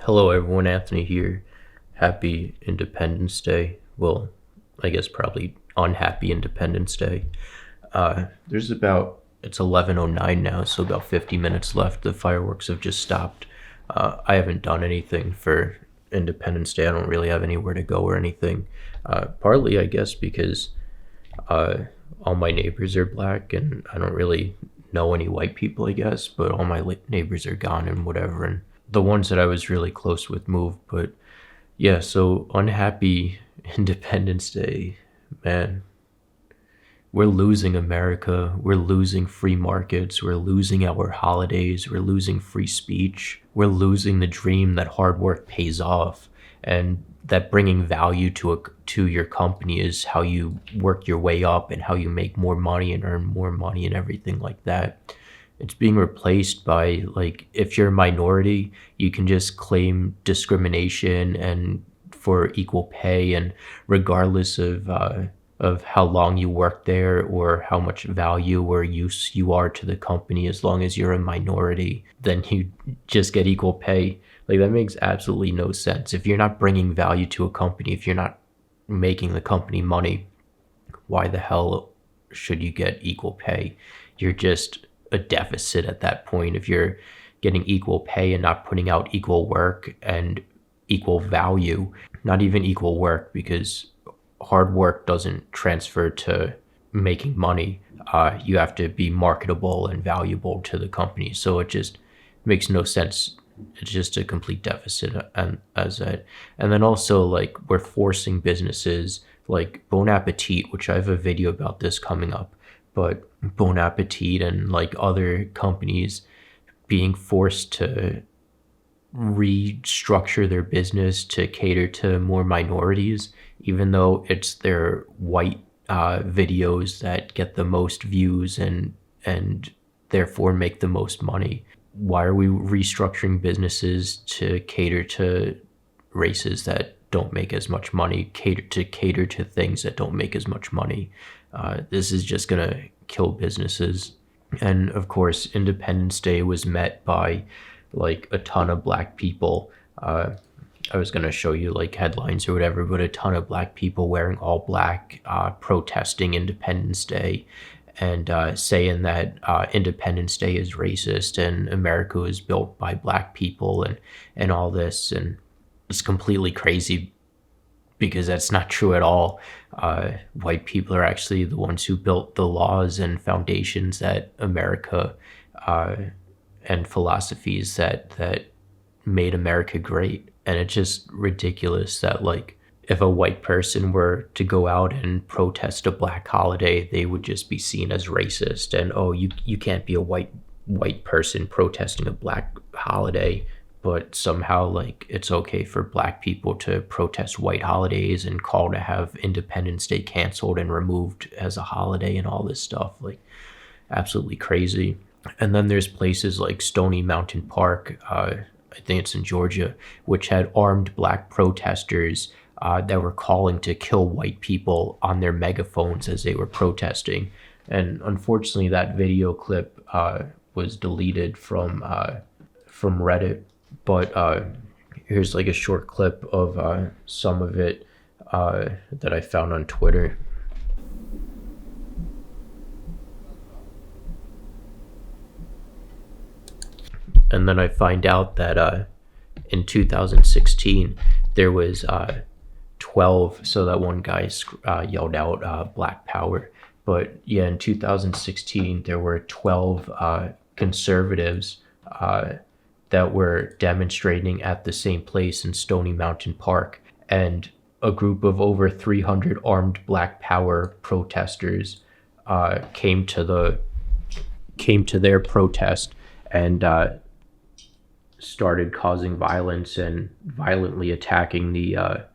Hello everyone, Anthony here. Happy Independence Day. Well, I guess probably unhappy Independence Day. It's 11:09 now, so about 50 minutes left. The fireworks have just stopped. I haven't done anything for Independence Day. I don't really have anywhere to go or anything. Partly, I guess, because all my neighbors are black and I don't really know any white people, I guess, but all my neighbors are gone and whatever. And the ones that I was really close with moved. But yeah, so unhappy Independence Day, man. We're losing America. We're losing free markets. We're losing our holidays. We're losing free speech. We're losing the dream that hard work pays off and that bringing value to your company is how you work your way up and how you make more money and earn more money and everything like that. It's being replaced by, like, if you're a minority, you can just claim discrimination and for equal pay, and regardless of how long you work there or how much value or use you are to the company, as long as you're a minority, then you just get equal pay. Like, that makes absolutely no sense. If you're not bringing value to a company, if you're not making the company money, why the hell should you get equal pay? You're just a deficit at that point. If you're getting equal pay and not putting out equal work and equal value, not even equal work, because hard work doesn't transfer to making money. You have to be marketable and valuable to the company. So it just makes no sense. It's just a complete deficit. And then also, like, we're forcing businesses like Bon Appetit, which I have a video about this coming up, but Bon Appetit and like other companies being forced to restructure their business to cater to more minorities, even though it's their white videos that get the most views and therefore make the most money. Why are we restructuring businesses to cater to races that don't make as much money, cater to things that don't make as much money? This is just gonna kill businesses. And of course, Independence Day was met by like a ton of black people. I was gonna show you like headlines or whatever, but a ton of black people wearing all black, protesting Independence Day and saying that Independence Day is racist and America was built by black people and all this. And it's completely crazy because that's not true at all. White people are actually the ones who built the laws and foundations that America and philosophies that made America great. And it's just ridiculous that, like, if a white person were to go out and protest a black holiday, they would just be seen as racist. And, oh, you can't be a white person protesting a black holiday, but somehow, like, it's okay for black people to protest white holidays and call to have Independence Day canceled and removed as a holiday and all this stuff. Like, absolutely crazy. And then there's places like Stony Mountain Park, I think it's in Georgia, which had armed black protesters that were calling to kill white people on their megaphones as they were protesting. And unfortunately, that video clip was deleted from Reddit. But here's like a short clip of some of it that I found on Twitter. And then I find out that in 2016 there was 12. So that one guy yelled out Black Power. But yeah, in 2016 there were 12 conservatives that were demonstrating at the same place in Stony Mountain Park, and a group of over 300 armed Black Power protesters came to their protest and started causing violence and violently attacking the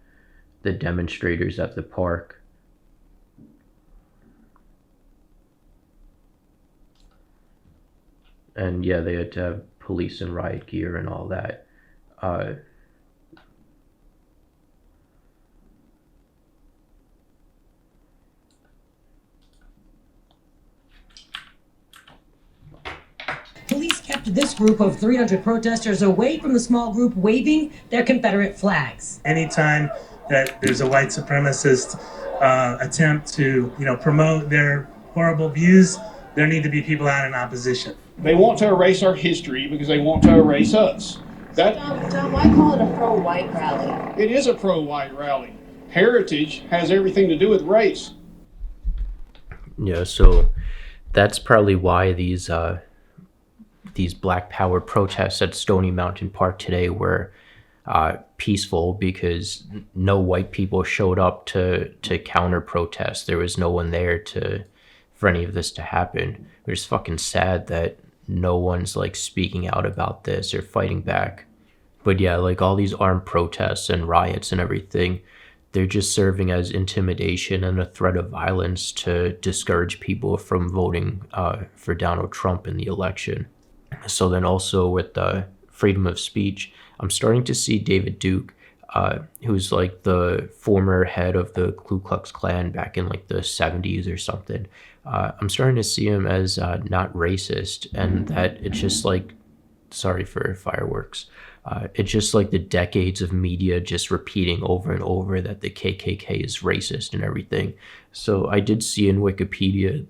demonstrators at the park. And yeah, they had to have police and riot gear and all that. Police kept kept this group of 300 protesters away from the small group waving their Confederate flags. Anytime that there's a white supremacist attempt to, promote their horrible views, there need to be people out in opposition. They want to erase our history because they want to erase us. Tom, why call it a pro-white rally? It is a pro-white rally. Heritage has everything to do with race. Yeah, so that's probably why these Black Power protests at Stony Mountain Park today were peaceful, because no white people showed up to counter protest. There was no one there for any of this to happen. It's fucking sad that no one's like speaking out about this or fighting back. But yeah, like all these armed protests and riots and everything, they're just serving as intimidation and a threat of violence to discourage people from voting for Donald Trump in the election. So then also with freedom of speech, I'm starting to see David Duke, who's like the former head of the Ku Klux Klan back in like the 70s or something. I'm starting to see him as not racist, and that it's just like, sorry for fireworks. It's just like the decades of media just repeating over and over that the KKK is racist and everything. So I did see in Wikipedia,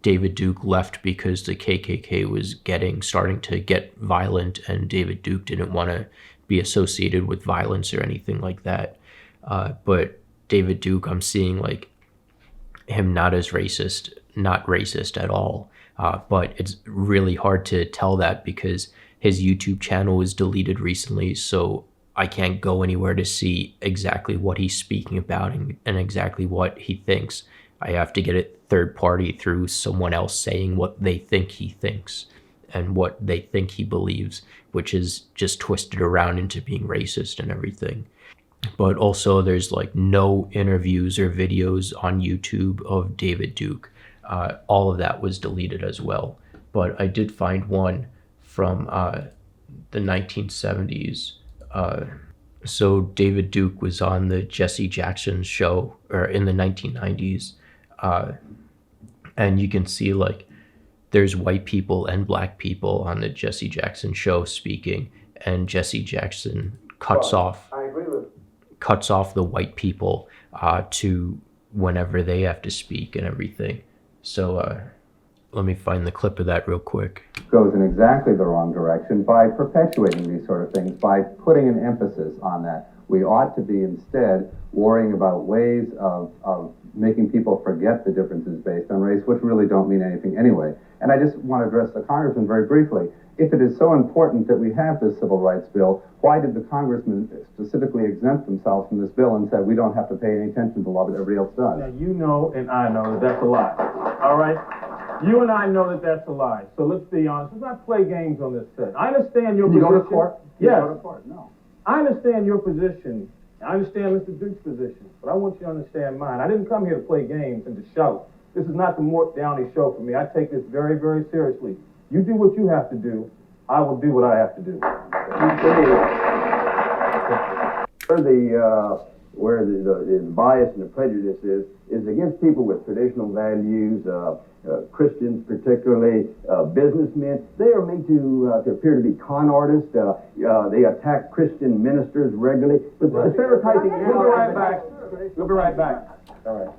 David Duke left because the KKK was starting to get violent, and David Duke didn't want to be associated with violence or anything like that. But David Duke, I'm seeing like him not racist at all. But it's really hard to tell that because his YouTube channel was deleted recently, so I can't go anywhere to see exactly what he's speaking about and exactly what he thinks. I have to get it third party through someone else saying what they think he thinks and what they think he believes, which is just twisted around into being racist and everything. But also there's like no interviews or videos on YouTube of David Duke. All of that was deleted as well. But I did find one from the 1970s. So David Duke was on the Jesse Jackson show, or in the 1990s. And you can see like there's white people and black people on the Jesse Jackson show speaking, and Jesse Jackson cuts off the white people to whenever they have to speak and everything. So let me find the clip of that real quick. Goes in exactly the wrong direction by perpetuating these sort of things, by putting an emphasis on that. We ought to be instead worrying about ways of making people forget the differences based on race, which really don't mean anything anyway. And I just want to address the congressman very briefly. If it is so important that we have this civil rights bill, why did the congressman specifically exempt themselves from this bill and said we don't have to pay any attention to the law that everybody else does? Now, you know and I know that that's a lie. All right? You and I know that that's a lie. So let's be honest. Let's not play games on this set. I understand your position. You go to court? Yes. You go to court? No. I understand your position. I understand Mr. Duke's position. But I want you to understand mine. I didn't come here to play games and to shout. This is not the Mort Downey show for me. I take this very, very seriously. You do what you have to do. I will do what I have to do. Where the bias and the prejudice is against people with traditional values, Christians particularly, businessmen. They are made to appear to be con artists. They attack Christian ministers regularly. But the stereotyping... We'll be right back. We'll be right back. All right.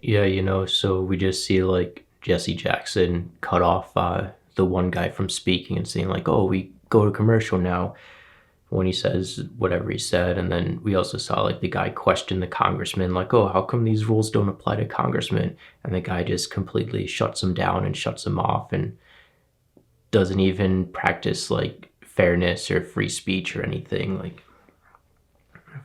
Yeah, so we just see like Jesse Jackson cut off the one guy from speaking and saying like, oh, we go to commercial now, when he says whatever he said. And then we also saw like the guy question the congressman like, oh, how come these rules don't apply to congressmen? And the guy just completely shuts him down and shuts him off and doesn't even practice like fairness or free speech or anything. Like,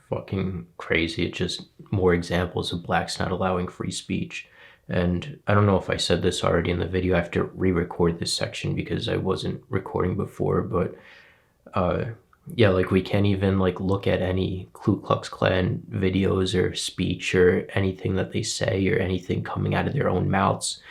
fucking crazy. It's just more examples of blacks not allowing free speech. And I don't know if I said this already in the video. I have to re-record this section because I wasn't recording before, but yeah, like we can't even like look at any Ku Klux Klan videos or speech or anything that they say or anything coming out of their own mouths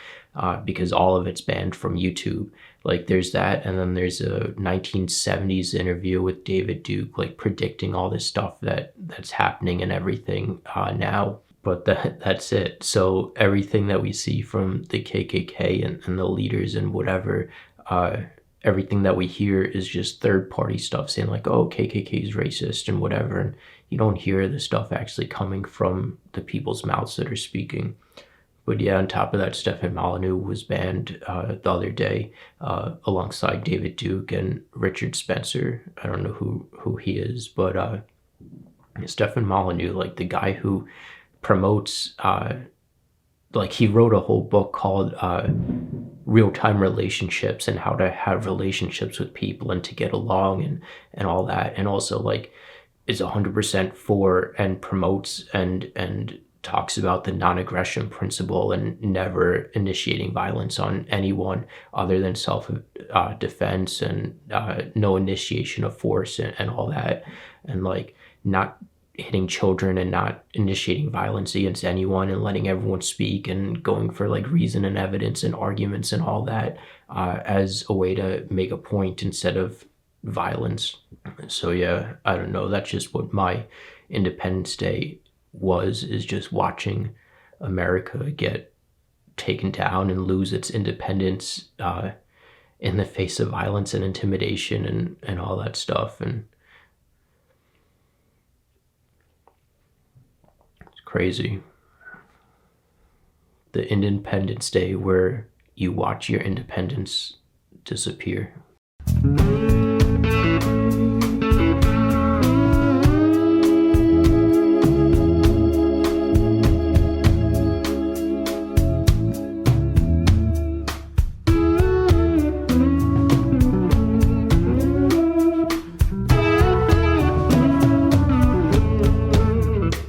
because all of it's banned from YouTube. Like there's that, and then there's a 1970s interview with David Duke, like predicting all this stuff that's happening and everything now. but that's it. So everything that we see from the KKK and the leaders and whatever, everything that we hear is just third-party stuff saying like, oh, KKK is racist and whatever, and you don't hear the stuff actually coming from the people's mouths that are speaking. But yeah, on top of that, Stefan Molyneux was banned the other day alongside David Duke and Richard Spencer. I don't know who he is, but Stefan Molyneux, like the guy who promotes, like he wrote a whole book called Real-Time Relationships and how to have relationships with people and to get along and all that. And also like is 100% for and promotes and talks about the non-aggression principle and never initiating violence on anyone other than self-defense and no initiation of force and all that, and like not hitting children and not initiating violence against anyone and letting everyone speak and going for like reason and evidence and arguments and all that as a way to make a point instead of violence. So yeah, I don't know, that's just what my Independence Day is just watching America get taken down and lose its independence in the face of violence and intimidation and all that stuff. And it's crazy. The Independence Day where you watch your independence disappear.